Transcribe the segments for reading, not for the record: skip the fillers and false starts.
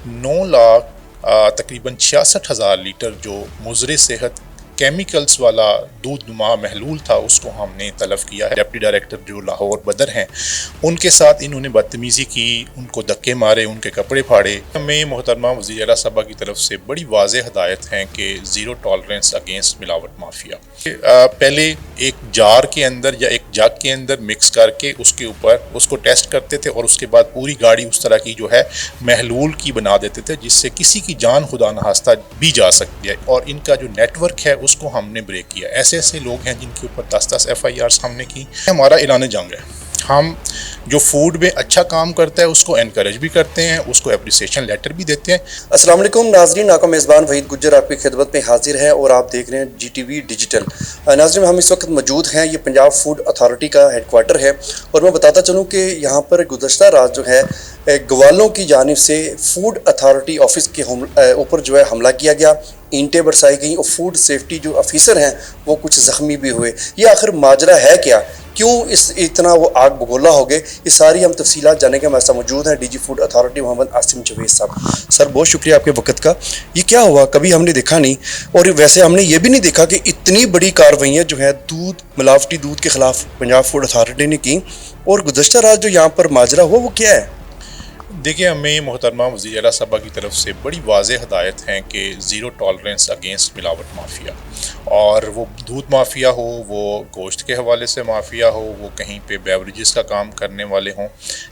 9 लाख तकरीबन 66,000 लीटर जो मुज़र सेहत केमिकल्स वाला दूध नुमा महलूल था उसको हमने तलब किया है। डिप्टी डायरेक्टर जो लाहौर बदर हैं उनके साथ इन्होंने बदतमीज़ी की, उनको धक्के मारे, उनके कपड़े फाड़े। हमें मोहतरमा वज़ीर आला साहबा की तरफ से बड़ी वाज़ेह हदायत हैं कि ज़ीरो टॉलरेंस अगेंस्ट मिलावट माफिया। पहले एक जार के अंदर या एक जग के अंदर मिक्स करके उसके ऊपर उसको टेस्ट करते थे और उसके बाद पूरी गाड़ी उस तरह की जो है महलूल की बना देते थे जिससे किसी की जान खुदा नहास्ता भी जा सकती है। और इनका जो नेटवर्क है उसको हमने ब्रेक किया। ऐसे ऐसे लोग हैं जिनके ऊपर 10-10 FIRs हमने की। हमारा ऐलान जंग है, हम जो फूड में अच्छा काम करता है उसको एनकरेज भी करते हैं, उसको एप्रिसिएशन लेटर भी देते हैं। अस्सलाम वालेकुम नाज़रीन, आपका मेज़बान वहीद गुज्जर आपकी खिदमत में हाजिर है और आप देख रहे हैं GTV डिजिटल। नाज़रीन, हम इस वक्त मौजूद हैं, ये पंजाब फूड अथॉरिटी का हेडक्वार्टर है और मैं बताता चलूँ कि यहाँ पर गुज़श्ता रात जो है गवालों की जानिब से फूड अथॉरिटी ऑफिस के ऊपर जो है हमला किया गया, ईंटें बरसाई गई और फूड सेफ्टी जो ऑफिसर हैं वो कुछ ज़ख्मी भी हुए। ये आखिर माजरा है क्या, क्यों इतना वो आग बगोला हो गए, ये सारी हम तफसीलात जानने के हमारे साथ मौजूद हैं DG food authority Mohammad Asim Javed साहब। सर, बहुत शुक्रिया आपके वक्त का। ये क्या हुआ, कभी हमने देखा नहीं और वैसे हमने ये भी नहीं देखा कि इतनी बड़ी कार्रवाइयाँ जो है मिलावटी दूध के ख़िलाफ़ पंजाब फूड अथॉरिटी ने की, और गुज़श्ता रात जो यहाँ पर माजरा हुआ वो क्या है? देखिए, हमें मोहतरमा वज़ीर आला साहबा की तरफ से बड़ी वाज़ेह हदायत हैं कि ज़ीरो टॉलरेंस अगेंस्ट मिलावट माफिया। और वो दूध माफिया हो, वो गोश्त के हवाले से माफिया हो, वो कहीं पे बेवरेजेस का काम करने वाले हों,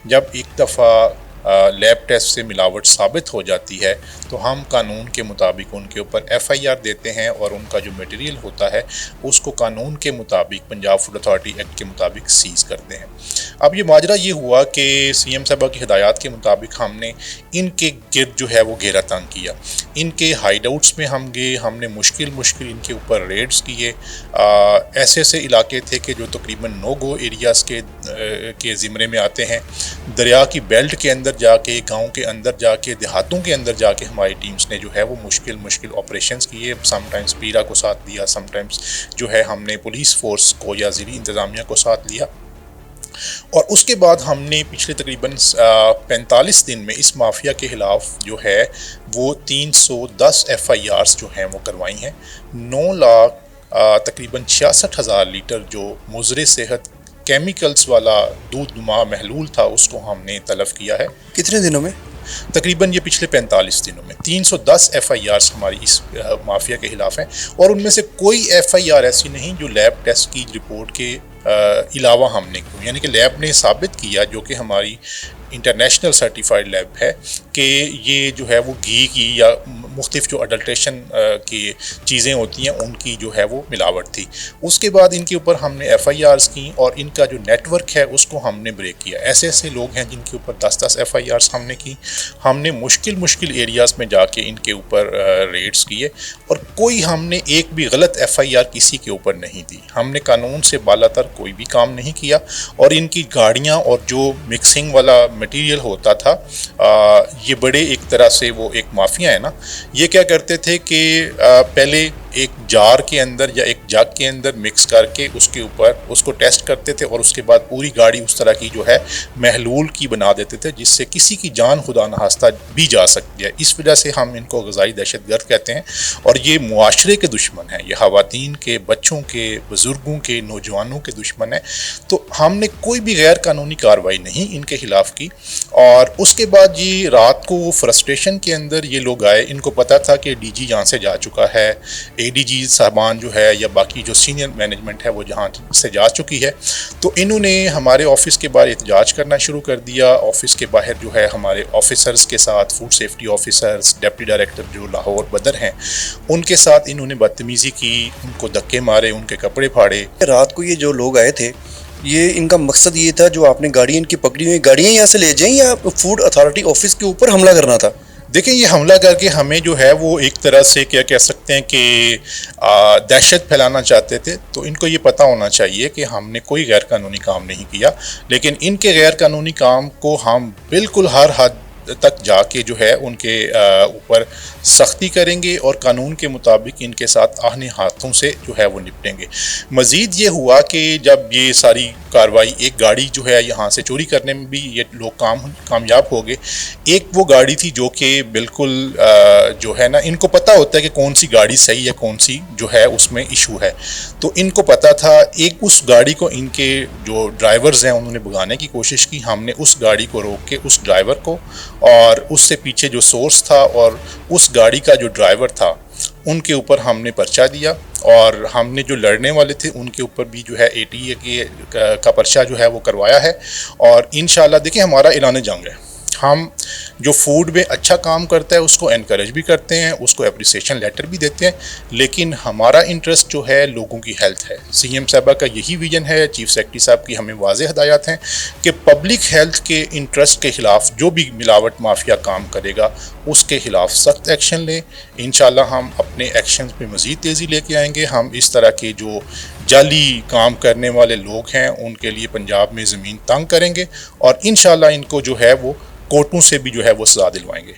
जब एक दफ़ा लैब टेस्ट से मिलावट साबित हो जाती है तो हम कानून के मुताबिक उनके ऊपर FIR देते हैं और उनका जो मटेरियल होता है उसको कानून के मुताबिक पंजाब फूड अथॉरिटी एक्ट के मुताबिक सीज़ करते हैं। अब ये माजरा ये हुआ कि CM साहबा की हिदायत के मुताबिक हमने इनके गिर्द जो है वो घेरा तंग किया, इनके हाइड आउट्स में हम गए, हमने मुश्किल इनके ऊपर रेड्स किए। ऐसे ऐसे इलाके थे कि जो तकरीबन नो गो एरियाज़ के ज़िम्मे में आते हैं। दरिया की बेल्ट के अंदर जाके, गांव के अंदर जाके, देहातों के अंदर जाके हमारी टीम्स ने जो है वो मुश्किल ऑपरेशंस किए। समटाइम्स पीरा को साथ दिया, समटाइम्स जो है हमने पुलिस फोर्स को या ज़िली इंतज़ामिया को साथ लिया। और उसके बाद हमने पिछले तकरीबन 45 दिन में इस माफिया के ख़िलाफ़ जो है वो 310 FIRs जो हैं वो करवाई हैं। 9 लाख तकरीबन 66,000 लीटर जो मुज़र सेहत केमिकल्स वाला दूध नुमा महलूल था उसको हमने तलब किया है। कितने दिनों में? तकरीबन ये पिछले 45 दिनों में 310 FIRs हमारी इस माफिया के ख़िलाफ़ हैं। और उनमें से कोई FIR ऐसी नहीं जो लैब टेस्ट की रिपोर्ट के अलावा हमने की, यानी कि लैब ने साबित किया, जो कि हमारी इंटरनेशनल सर्टिफाइड लैब है, कि ये जो है वो घी की या मुख्तलिफ जो अडल्ट्रेशन की चीज़ें होती हैं उनकी जो है वो मिलावट थी। उसके बाद इनके ऊपर हमने FIRs की और इनका जो नेटवर्क है उसको हमने ब्रेक किया। ऐसे ऐसे लोग हैं जिनके ऊपर 10-10 FIRs हमने की। हमने मुश्किल एरियाज़ में जाके इनके ऊपर रेड्स किए और कोई हमने एक भी गलत FIR किसी के ऊपर नहीं दी। हमने कानून से बालातर कोई भी काम नहीं किया। और इनकी गाड़ियाँ और जो मिक्सिंग वाला मटेरियल होता था, ये बड़े एक तरह से वो एक माफिया है ना, ये क्या करते थे कि पहले एक जार के अंदर या एक जग के अंदर मिक्स करके उसके ऊपर उसको टेस्ट करते थे और उसके बाद पूरी गाड़ी उस तरह की जो है महलूल की बना देते थे जिससे किसी की जान खुदा नहास्ता भी जा सकती है। इस वजह से हम इनको ग़िज़ाई दहशतगर्द कहते हैं और ये मुआशरे के दुश्मन हैं, ये ख़वातीन के, बच्चों के, बुज़ुर्गों के, नौजवानों के दुश्मन हैं। तो हमने कोई भी गैर कानूनी कार्रवाई नहीं इनके ख़िलाफ़ की। और उसके बाद ये रात को फ्रस्ट्रेशन के अंदर ये लोग आए, इनको पता था कि DG यहाँ से जा चुका है, ADG साहबान जो है या बाकी जो सीनियर मैनेजमेंट है वो जहाँ से जा चुकी है। तो इन्होंने हमारे ऑफिस के बाहर एहतजाज करना शुरू कर दिया। ऑफिस के बाहर जो है हमारे ऑफिसर्स के साथ, food safety officers, deputy director जो लाहौर बदर हैं उनके साथ इन्होंने बदतमीज़ी की, उनको धक्के मारे, उनके कपड़े फाड़े। रात को ये जो लोग आए थे, ये इनका मकसद ये था, जो आपने गाड़ियाँ इनकी पकड़ी हुई, गाड़ियाँ यहाँ से ले जाएं या फूड अथॉरिटी ऑफिस के ऊपर हमला करना था? देखें, ये हमला करके हमें जो है वो एक तरह से क्या कह सकते हैं कि दहशत फैलाना चाहते थे। तो इनको ये पता होना चाहिए कि हमने कोई गैर कानूनी काम नहीं किया, लेकिन इनके गैर कानूनी काम को हम बिल्कुल हर हद تک جا کے جو ہے ان کے اوپر سختی کریں گے اور قانون کے مطابق ان کے ساتھ آہنے ہاتھوں سے جو ہے وہ نپٹیں گے۔ مزید یہ ہوا کہ جب یہ ساری کارروائی، ایک گاڑی جو ہے یہاں سے چوری کرنے میں بھی یہ لوگ کامیاب ہو گئے۔ ایک وہ گاڑی تھی جو کہ بالکل جو ہے نا، ان کو پتہ ہوتا ہے کہ کون سی گاڑی صحیح ہے، کون سی جو ہے اس میں ایشو ہے، تو ان کو پتہ تھا۔ ایک اس گاڑی کو ان کے جو ڈرائیورز ہیں انہوں نے بھگانے کی کوشش کی۔ ہم نے اس گاڑی کو روک کے اس ڈرائیور کو اور اس سے پیچھے جو سورس تھا اور اس گاڑی کا جو ڈرائیور تھا ان کے اوپر ہم نے پرچہ دیا، اور ہم نے جو لڑنے والے تھے ان کے اوپر بھی جو ہے ATA کا پرچہ جو ہے وہ کروایا ہے۔ اور انشاءاللہ دیکھیں ہمارا اعلان جنگ ہے، ہم جو فوڈ میں اچھا کام کرتا ہے اس کو انکریج بھی کرتے ہیں، اس کو اپریسیشن لیٹر بھی دیتے ہیں، لیکن ہمارا انٹرسٹ جو ہے لوگوں کی ہیلتھ ہے۔ CM صاحبہ کا یہی ویژن ہے، چیف سیکرٹری صاحب کی ہمیں واضح ہدایات ہیں کہ پبلک ہیلتھ کے انٹرسٹ کے خلاف جو بھی ملاوٹ مافیا کام کرے گا اس کے خلاف سخت ایکشن لیں۔ انشاءاللہ ہم اپنے ایکشنز پہ مزید تیزی لے کے آئیں گے۔ ہم اس طرح کے جو جعلی کام کرنے والے لوگ ہیں ان کے لیے پنجاب میں زمین تنگ کریں گے، اور انشاءاللہ ان کو جو ہے وہ کورٹوں سے بھی جو ہے وہ سزا دلوائیں گے۔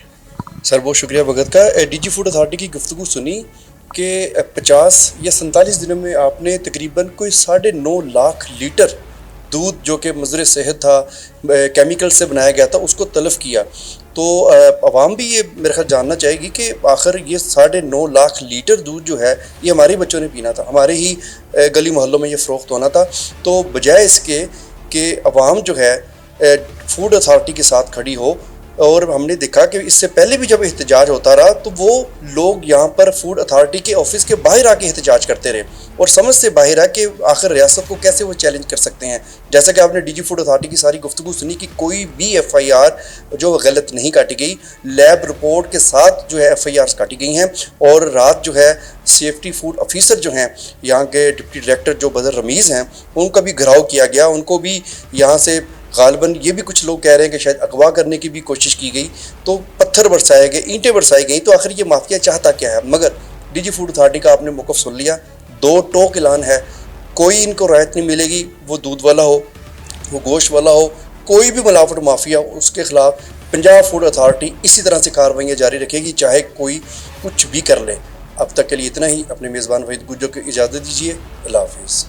سر بہت شکریہ بھگت کا۔ DG فوڈ اتھارٹی کی گفتگو سنی کہ 50 یا 47 دنوں میں آپ نے تقریباً کوئی 9.5 لاکھ لیٹر دودھ جو کہ مضر صحت تھا، کیمیکل سے بنایا گیا تھا، اس کو تلف کیا۔ تو عوام بھی یہ میرے خیال جاننا چاہے گی کہ آخر یہ 9.5 لاکھ لیٹر دودھ جو ہے یہ ہمارے بچوں نے پینا تھا، ہمارے ہی گلی محلوں میں یہ فروخت ہونا تھا۔ تو بجائے اس کے کہ عوام جو ہے فوڈ اتھارٹی کے ساتھ کھڑی ہو، اور ہم نے دیکھا کہ اس سے پہلے بھی جب احتجاج ہوتا رہا تو وہ لوگ یہاں پر فوڈ اتھارٹی کے آفس کے باہر آ کے احتجاج کرتے رہے، اور سمجھ سے باہر ہے کہ آخر ریاست کو کیسے وہ چیلنج کر سکتے ہیں۔ جیسا کہ آپ نے DG فوڈ اتھارٹی کی ساری گفتگو سنی کہ کوئی بھی FIR جو غلط نہیں کاٹی گئی، لیب رپورٹ کے ساتھ جو ہے FIRs کاٹی گئی ہیں، اور رات جو ہے سیفٹی فوڈ آفیسر جو ہیں یہاں کے ڈپٹی ڈائریکٹر جو بدر رمیز ہیں ان کا بھی گھراؤ کیا گیا، ان کو بھی یہاں سے غالباً یہ بھی کچھ لوگ کہہ رہے ہیں کہ شاید اغوا کرنے کی بھی کوشش کی گئی، تو پتھر برسائے گئے، اینٹیں برسائی گئیں۔ تو آخر یہ مافیا چاہتا کیا ہے؟ مگر DG فوڈ اتھارٹی کا آپ نے موقف سن لیا، 2 ٹوک اعلان ہے، کوئی ان کو رعایت نہیں ملے گی، وہ دودھ والا ہو، وہ گوشت والا ہو، کوئی بھی ملاوٹ مافیا اس کے خلاف پنجاب فوڈ اتھارٹی اسی طرح سے کارروائیاں جاری رکھے گی، چاہے کوئی کچھ بھی کر لے۔ اب تک کے لیے اتنا ہی۔ اپنے میزبان وحید گجر کو اجازت دیجیے، اللہ حافظ۔